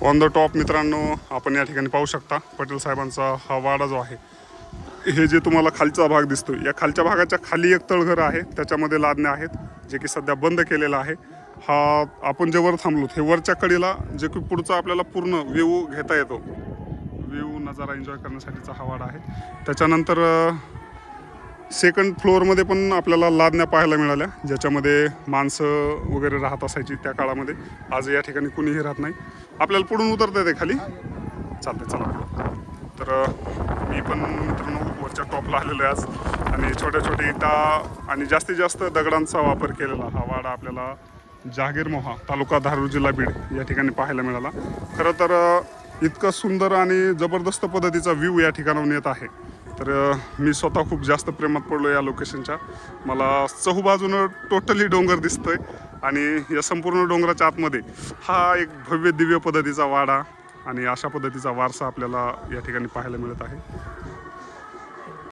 On the top मित्रांनो आपण या ठिकाणी पाहू शकता पटेल साहेबांचा हा वाडा जो आहे। हे जे तुम्हाला खालचा भाग दिसतोय या खालच्या भागाच्या खाली एक तळघर आहे, त्याच्यामध्ये लादण्या आहेत जे की सध्या बंद केलेलं आहे। हा आपण जे वर थांबलो हे वरच्या कडेला जे की पुढचा आपल्याला पूर्ण व्ह्यू घेता येतो, व्ह्यू नजारा एन्जॉय करण्यासाठीचा हा वाडा आहे। त्याच्यानंतर सेकंड फ्लोअरमध्ये पण आपल्याला लादण्या पाहायला मिळाल्या, ज्याच्यामध्ये माणसं वगैरे राहत असायची त्या काळामध्ये। आज या ठिकाणी कुणीही राहत नाही। आपल्याला पुढून उतरता येते खाली, चालते चला। तर मी पण मित्रांनो वरच्या टॉपला आलेलो आहे आज, आणि छोट्या छोट्या इटा आणि जास्तीत जास्त दगडांचा वापर केलेला हा वाडा आपल्याला जहागीर मोहा तालुका धारूर जिल्हा बीड या ठिकाणी पाहायला मिळाला। खरं तर इतकं सुंदर आणि जबरदस्त पद्धतीचा व्ह्यू या ठिकाणाहून येत आहे, तर मी स्वतः खूप जास्त प्रेमात पडलो या लोकेशनच्या। मला चहूबाजूनं टोटली डोंगर दिसतोय आणि या संपूर्ण डोंगराच्या आतमध्ये हा एक भव्य दिव्य पद्धतीचा वाडा आणि अशा पद्धतीचा वारसा आपल्याला या ठिकाणी पाहायला मिळत आहे।